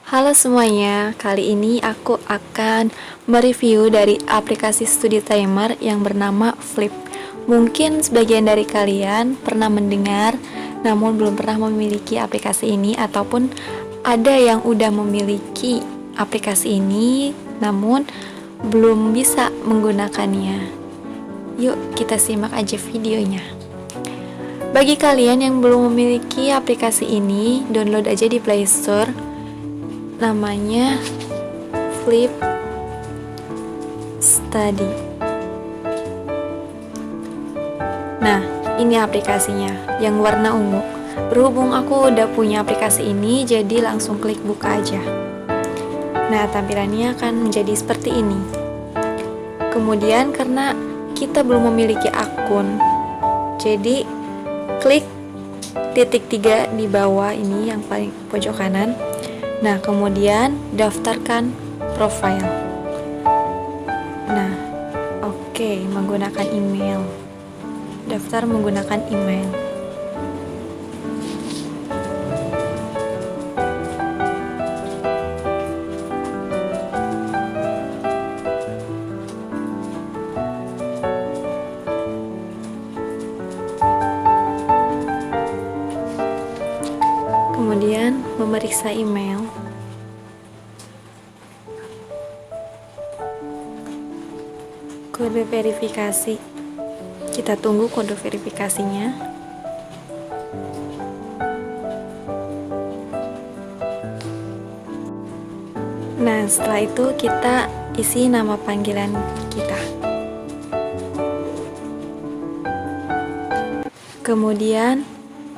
Halo semuanya, kali ini aku akan mereview dari aplikasi studi timer yang bernama Flip. Mungkin sebagian dari kalian pernah mendengar, namun belum pernah memiliki aplikasi ini, ataupun ada yang udah memiliki aplikasi ini, namun belum bisa menggunakannya. Yuk kita simak aja videonya. Bagi kalian yang belum memiliki aplikasi ini, download aja di Play Store. Namanya Flip Study. Nah, ini aplikasinya yang warna ungu. Berhubung aku udah punya aplikasi ini, jadi langsung klik buka aja. Nah, tampilannya akan menjadi seperti ini. Kemudian karena kita belum memiliki akun, jadi klik titik 3 di bawah ini yang paling pojok kanan. Nah, kemudian daftarkan profile. Nah, oke, menggunakan email. Daftar menggunakan email. Kemudian memeriksa email. Kode verifikasi. Kita tunggu kode verifikasinya. Nah, setelah itu kita isi nama panggilan kita. Kemudian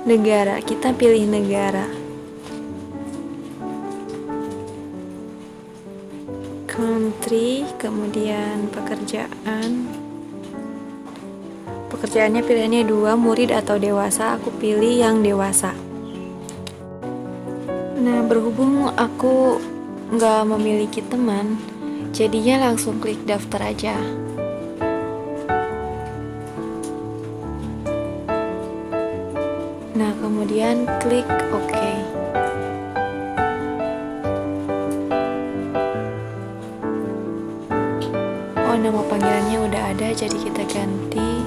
negara, kita pilih negara. Country, kemudian pekerjaannya pilihannya 2, murid atau dewasa. Aku pilih yang dewasa. Nah, berhubung aku nggak memiliki teman, jadinya langsung klik daftar aja. Nah, kemudian klik OK. Oh, nama panggilannya udah ada, jadi kita ganti.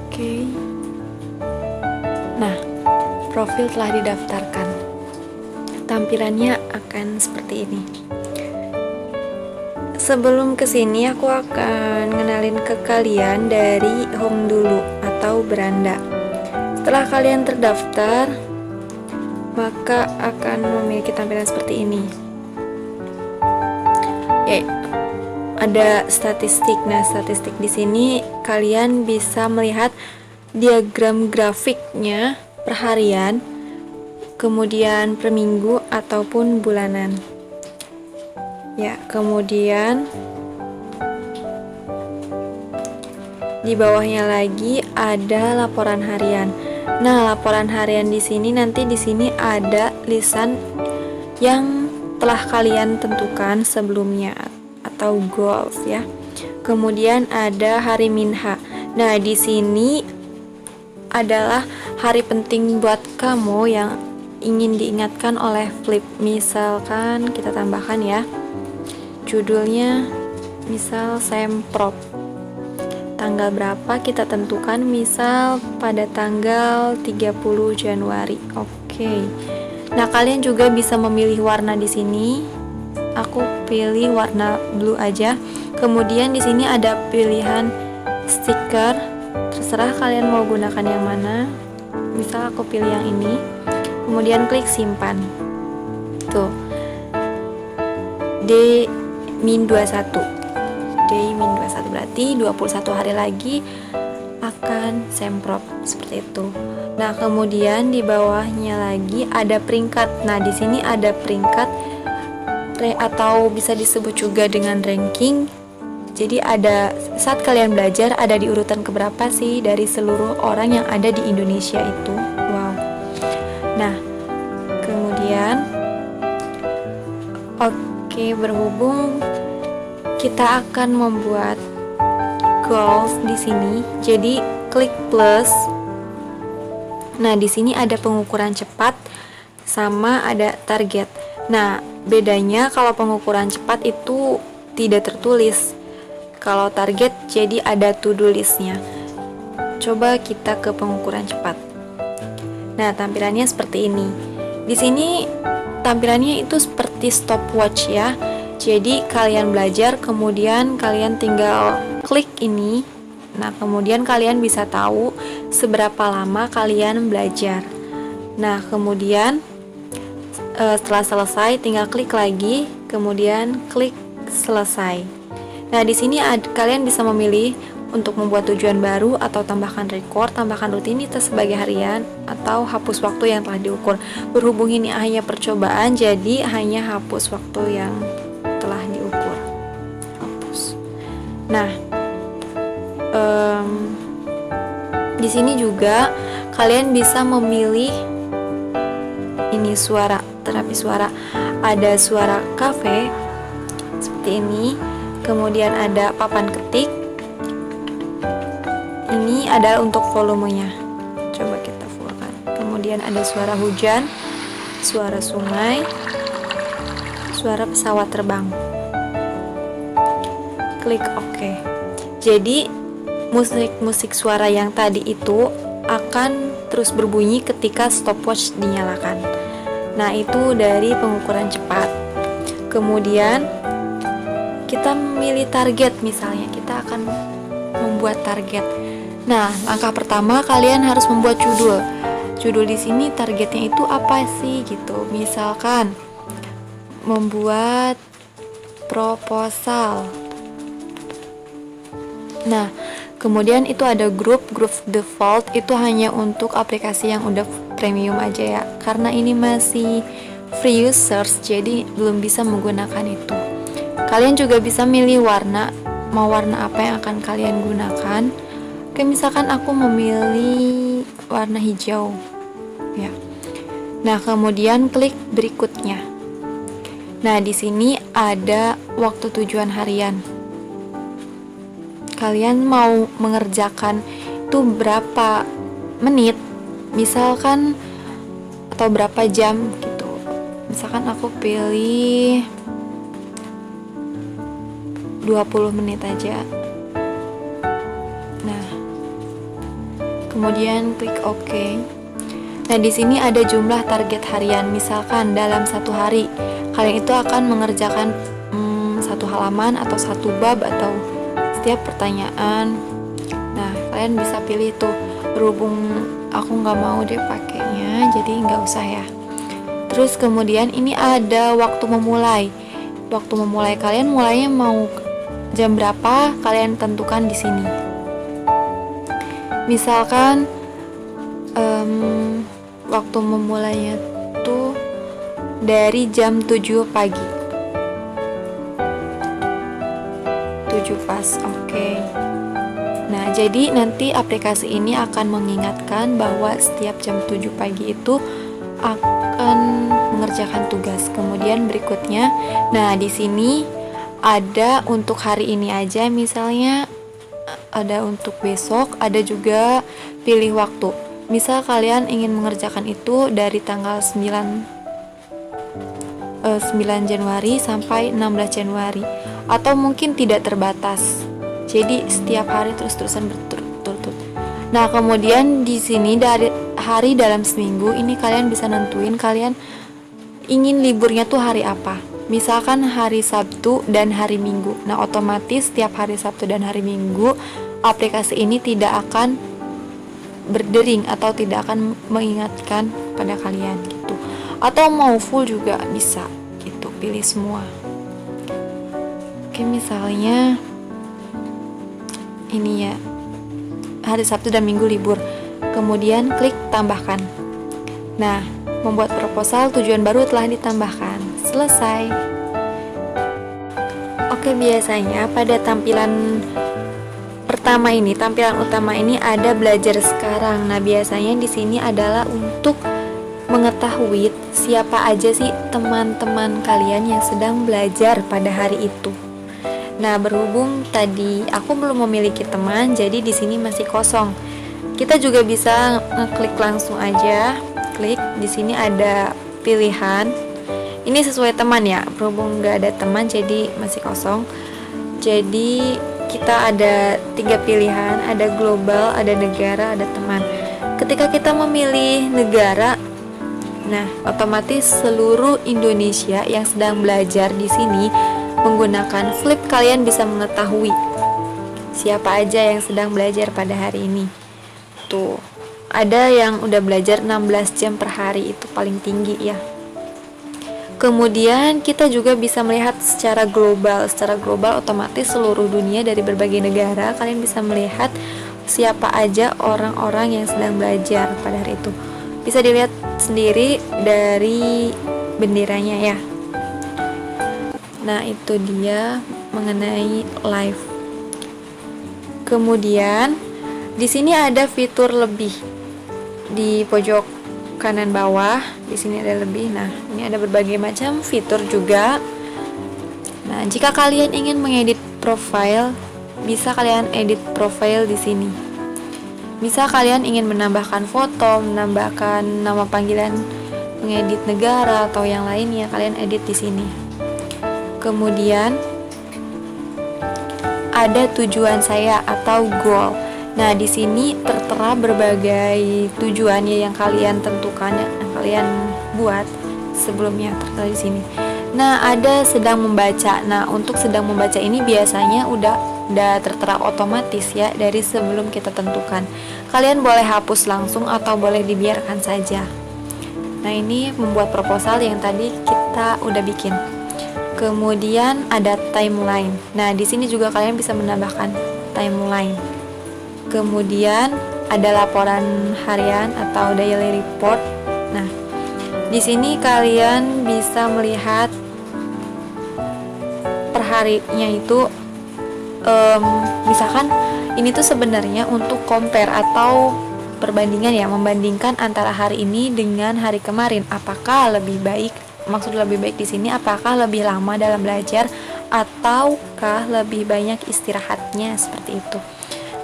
Oke. Nah, profil telah didaftarkan. Tampilannya akan seperti ini. Sebelum kesini aku akan ngenalin ke kalian dari home dulu atau beranda. Setelah kalian terdaftar, maka akan memiliki tampilan seperti ini. Ada statistik. Nah, statistik di sini kalian bisa melihat diagram grafiknya per harian, kemudian per minggu ataupun bulanan. Ya, kemudian di bawahnya lagi ada laporan harian. Nah, laporan harian di sini ada lisan yang telah kalian tentukan sebelumnya atau goals ya. Kemudian ada hari minha. Nah, di sini adalah hari penting buat kamu yang ingin diingatkan oleh Flip. Misalkan kita tambahkan ya, judulnya misal semprot. Tanggal berapa kita tentukan, misal pada tanggal 30 Januari. Oke. Nah, kalian juga bisa memilih warna di sini. Aku pilih warna blue aja. Kemudian di sini ada pilihan stiker. Terserah kalian mau gunakan yang mana. Misal aku pilih yang ini. Kemudian klik simpan. Tuh. D-21 berarti 21 hari lagi akan semprot seperti itu. Nah, kemudian di bawahnya lagi ada peringkat. Nah, di sini ada peringkat atau bisa disebut juga dengan ranking. Jadi ada saat kalian belajar ada di urutan keberapa sih dari seluruh orang yang ada di Indonesia itu. Wow. Nah, kemudian berhubung kita akan membuat goals di sini. Jadi klik plus. Nah, di sini ada pengukuran cepat sama ada target. Nah, bedanya kalau pengukuran cepat itu tidak tertulis. Kalau target jadi ada to-do list-nya. Coba kita ke pengukuran cepat. Nah, tampilannya seperti ini. Di sini tampilannya itu seperti stopwatch ya. Jadi kalian belajar, kemudian kalian tinggal klik ini. Nah, kemudian kalian bisa tahu seberapa lama kalian belajar. Nah, kemudian setelah selesai tinggal klik lagi, kemudian klik selesai. Nah, di sini kalian bisa memilih untuk membuat tujuan baru atau tambahkan record, tambahkan rutinitas sebagai harian, atau hapus waktu yang telah diukur. Berhubung ini hanya percobaan, jadi hanya hapus waktu yang telah diukur. Hapus. Nah, di sini juga kalian bisa memilih ini suara, terapi suara. Ada suara kafe seperti ini, kemudian ada papan ketik. Ini adalah untuk volumenya. Coba kita fullkan. Kemudian ada suara hujan, suara sungai, suara pesawat terbang. Klik OK. Jadi musik suara yang tadi itu akan terus berbunyi ketika stopwatch dinyalakan. Nah, itu dari pengukuran cepat. Kemudian kita memilih target, misalnya kita akan membuat target. Nah, langkah pertama kalian harus membuat judul. Judul di sini targetnya itu apa sih gitu. Misalkan membuat proposal. Nah, kemudian itu ada grup default, itu hanya untuk aplikasi yang udah premium aja ya. Karena ini masih free users, jadi belum bisa menggunakan itu. Kalian juga bisa milih warna, mau warna apa yang akan kalian gunakan. Oke, misalkan aku memilih warna hijau ya. Nah, kemudian klik berikutnya. Nah, di sini ada waktu tujuan harian. Kalian mau mengerjakan itu berapa menit, misalkan, atau berapa jam gitu. Misalkan aku pilih 20 menit aja. Nah, kemudian klik OK. Nah, di sini ada jumlah target harian. Misalkan dalam satu hari kalian itu akan mengerjakan satu halaman atau satu bab atau setiap pertanyaan. Nah, kalian bisa pilih tuh. Berhubung aku nggak mau deh pakainya, jadi nggak usah ya. Terus kemudian ini ada waktu memulai. Waktu memulai, kalian mulainya mau jam berapa, kalian tentukan di sini. Misalkan waktu memulainya tuh dari jam 7 pagi. 7 pas, oke. Nah, jadi nanti aplikasi ini akan mengingatkan bahwa setiap jam 7 pagi itu akan mengerjakan tugas. Kemudian berikutnya, nah di sini ada untuk hari ini aja, misalnya ada untuk besok, ada juga pilih waktu. Misal kalian ingin mengerjakan itu dari tanggal 9 Januari sampai 16 Januari, atau mungkin tidak terbatas. Jadi setiap hari terus-terusan berturut-turut. Nah, kemudian di sini dari hari dalam seminggu ini kalian bisa nentuin kalian ingin liburnya tuh hari apa. Misalkan hari Sabtu dan hari Minggu. Nah, otomatis setiap hari Sabtu dan hari Minggu aplikasi ini tidak akan berdering atau tidak akan mengingatkan pada kalian gitu. Atau mau full juga bisa gitu, pilih semua. Oke, misalnya ini ya, hari Sabtu dan Minggu libur. Kemudian klik tambahkan. Nah, membuat proposal tujuan baru telah ditambahkan. Selesai. Oke, biasanya pada tampilan pertama ini, tampilan utama ini ada belajar sekarang. Nah, biasanya di sini adalah untuk mengetahui siapa aja sih teman-teman kalian yang sedang belajar pada hari itu. Nah, berhubung tadi aku belum memiliki teman, jadi di sini masih kosong. Kita juga bisa ngeklik langsung aja. Klik di sini ada pilihan. Ini sesuai teman ya. Berhubung nggak ada teman, jadi masih kosong. Jadi kita ada 3 pilihan, ada global, ada negara, ada teman. Ketika kita memilih negara, nah otomatis seluruh Indonesia yang sedang belajar di sini menggunakan Flip, kalian bisa mengetahui siapa aja yang sedang belajar pada hari ini. Tuh, ada yang udah belajar 16 jam per hari, itu paling tinggi ya. Kemudian kita juga bisa melihat secara global. Secara global otomatis seluruh dunia dari berbagai negara, kalian bisa melihat siapa aja orang-orang yang sedang belajar pada hari itu. Bisa dilihat sendiri dari benderanya ya. Nah, itu dia mengenai live. Kemudian di sini ada fitur lebih di pojok kanan bawah. Di sini ada lebih. Nah, ini ada berbagai macam fitur juga. Nah, jika kalian ingin mengedit profile, bisa kalian edit profile di sini. Bisa kalian ingin menambahkan foto, menambahkan nama panggilan, mengedit negara atau yang lainnya, kalian edit di sini. Kemudian ada tujuan saya atau goal. Nah, di sini tertera berbagai tujuannya yang kalian tentukan, yang kalian buat sebelumnya tertera di sini. Nah, ada sedang membaca. Nah, untuk sedang membaca ini biasanya udah tertera otomatis ya dari sebelum kita tentukan. Kalian boleh hapus langsung atau boleh dibiarkan saja. Nah, ini membuat proposal yang tadi kita udah bikin. Kemudian ada timeline. Nah, di sini juga kalian bisa menambahkan timeline. Kemudian ada laporan harian atau daily report. Nah, di sini kalian bisa melihat perharinya itu, misalkan ini tuh sebenarnya untuk compare atau perbandingan ya, membandingkan antara hari ini dengan hari kemarin. Apakah lebih baik? Maksud lebih baik di sini apakah lebih lama dalam belajar ataukah lebih banyak istirahatnya, seperti itu.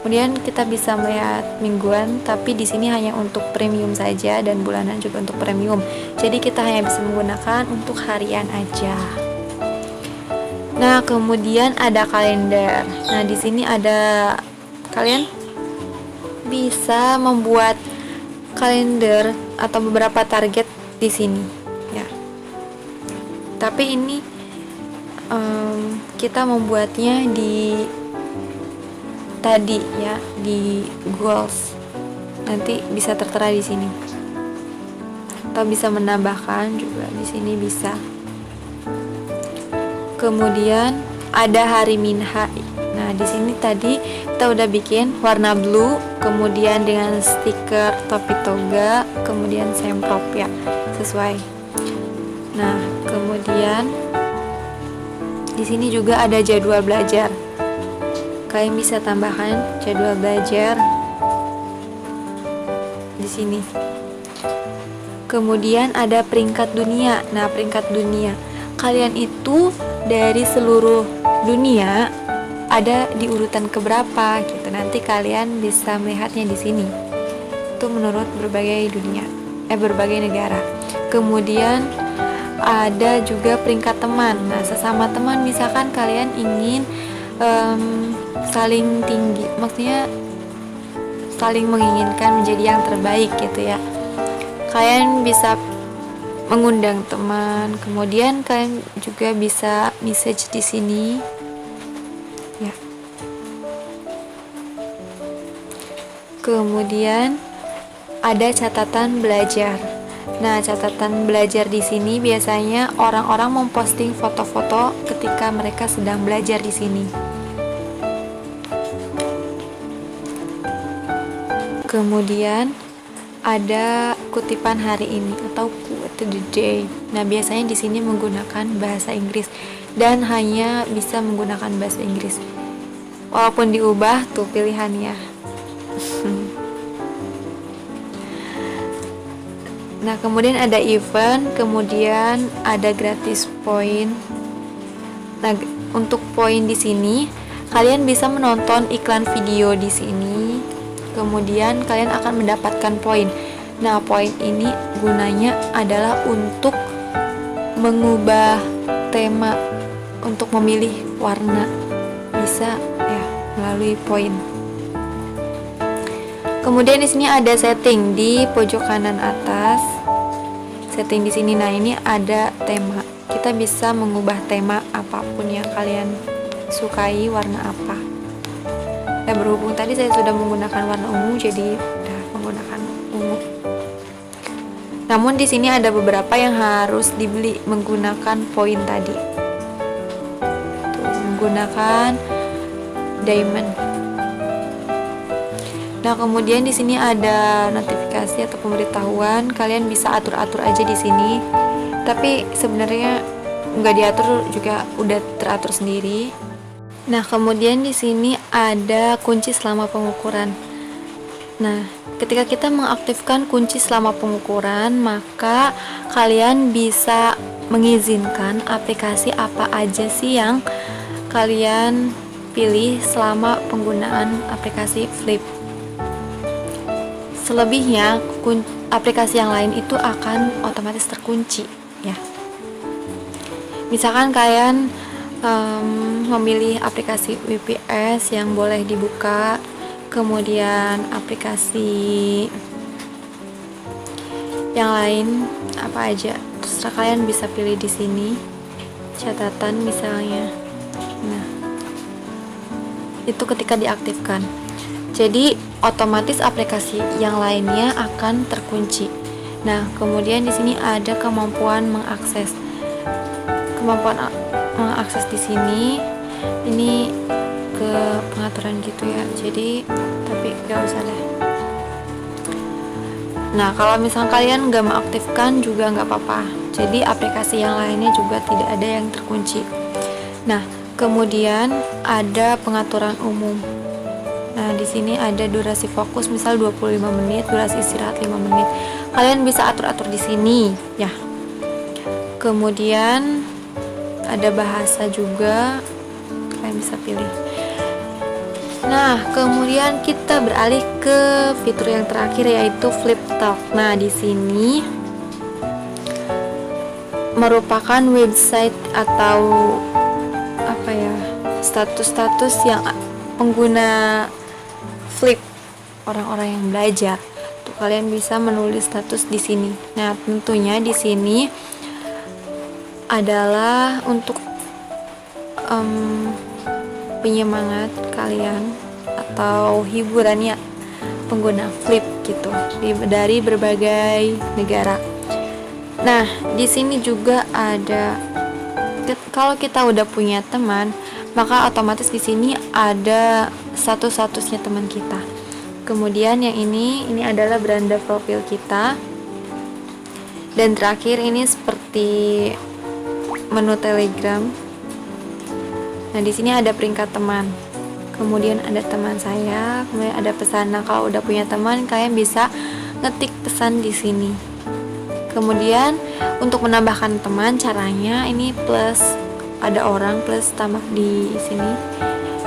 Kemudian kita bisa melihat mingguan, tapi di sini hanya untuk premium saja dan bulanan juga untuk premium. Jadi kita hanya bisa menggunakan untuk harian aja. Nah, kemudian ada kalender. Nah, di sini ada, kalian bisa membuat kalender atau beberapa target di sini ya. Tapi ini kita membuatnya di tadi ya, di goals. Nanti bisa tertera di sini. Atau bisa menambahkan juga di sini bisa. Kemudian ada hari minha. Nah, di sini tadi kita udah bikin warna blue, kemudian dengan stiker topi toga, kemudian semprot ya, sesuai. Nah, kemudian di sini juga ada jadwal belajar. Kalian bisa tambahkan jadwal belajar di sini. Kemudian ada peringkat dunia. Nah, peringkat dunia, kalian itu dari seluruh dunia ada di urutan keberapa gitu. Nanti kalian bisa melihatnya di sini. Itu menurut berbagai dunia, berbagai negara. Kemudian ada juga peringkat teman. Nah, sesama teman misalkan kalian ingin saling tinggi, maksudnya saling menginginkan menjadi yang terbaik gitu ya. Kalian bisa mengundang teman, kemudian kalian juga bisa message di sini ya. Kemudian ada catatan belajar. Nah, catatan belajar di sini biasanya orang-orang memposting foto-foto ketika mereka sedang belajar di sini. Kemudian ada kutipan hari ini atau quote of the day. Nah, biasanya di sini menggunakan bahasa Inggris dan hanya bisa menggunakan bahasa Inggris. Walaupun diubah tuh pilihannya. Nah, kemudian ada event, kemudian ada gratis point. Nah, untuk poin di sini, kalian bisa menonton iklan video di sini. Kemudian kalian akan mendapatkan poin. Nah, poin ini gunanya adalah untuk mengubah tema, untuk memilih warna. Bisa ya melalui poin. Kemudian di sini ada setting di pojok kanan atas. Setting di sini, nah ini ada tema. Kita bisa mengubah tema apapun yang kalian sukai, warna apa. Dan berhubung tadi saya sudah menggunakan warna ungu, jadi udah menggunakan ungu. Namun di sini ada beberapa yang harus dibeli menggunakan poin tadi. Tuh, menggunakan diamond. Nah, kemudian di sini ada notifikasi atau pemberitahuan. Kalian bisa atur-atur aja di sini. Tapi sebenarnya nggak diatur juga udah teratur sendiri. Nah, kemudian di sini ada kunci selama pengukuran. Nah, ketika kita mengaktifkan kunci selama pengukuran, maka kalian bisa mengizinkan aplikasi apa aja sih yang kalian pilih selama penggunaan aplikasi Flip. Selebihnya, aplikasi yang lain itu akan otomatis terkunci ya. Misalkan kalian memilih aplikasi WPS yang boleh dibuka, kemudian aplikasi yang lain apa aja, terserah kalian bisa pilih di sini. Catatan misalnya. Nah, itu ketika diaktifkan. Jadi otomatis aplikasi yang lainnya akan terkunci. Nah, kemudian di sini ada kemampuan mengakses. Kemampuan mengakses di sini ini ke pengaturan gitu ya. Jadi tapi gak usah deh. Nah, kalau misalnya kalian gak mengaktifkan juga gak apa-apa. Jadi aplikasi yang lainnya juga tidak ada yang terkunci. Nah, kemudian ada pengaturan umum. Nah, di sini ada durasi fokus misal 25 menit, durasi istirahat 5 menit. Kalian bisa atur-atur di sini ya. Kemudian ada bahasa juga. Kalian bisa pilih. Nah, kemudian kita beralih ke fitur yang terakhir yaitu Flip Talk. Nah, di sini merupakan website atau apa ya, status-status yang pengguna Flip, orang-orang yang belajar. Tuh, kalian bisa menulis status di sini. Nah, tentunya di sini adalah untuk penyemangat kalian atau hiburannya pengguna Flip gitu dari berbagai negara. Nah, di sini juga ada, kalau kita udah punya teman, maka otomatis di sini ada statusnya teman kita. Kemudian yang ini adalah beranda profil kita. Dan terakhir ini seperti menu Telegram. Nah, di sini ada peringkat teman. Kemudian ada teman saya, kemudian ada pesan. Nah, kalau udah punya teman, kalian bisa ngetik pesan di sini. Kemudian untuk menambahkan teman, caranya ini plus, ada orang plus tambah di sini.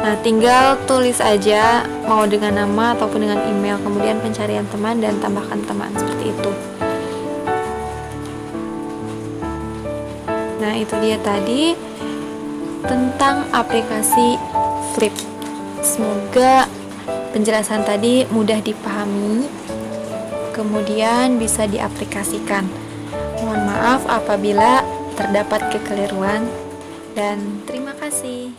Nah, tinggal tulis aja mau dengan nama ataupun dengan email, kemudian pencarian teman dan tambahkan teman, seperti itu. Nah, itu dia tadi tentang aplikasi Flip. Semoga penjelasan tadi mudah dipahami, kemudian bisa diaplikasikan. Mohon maaf apabila terdapat kekeliruan, dan terima kasih.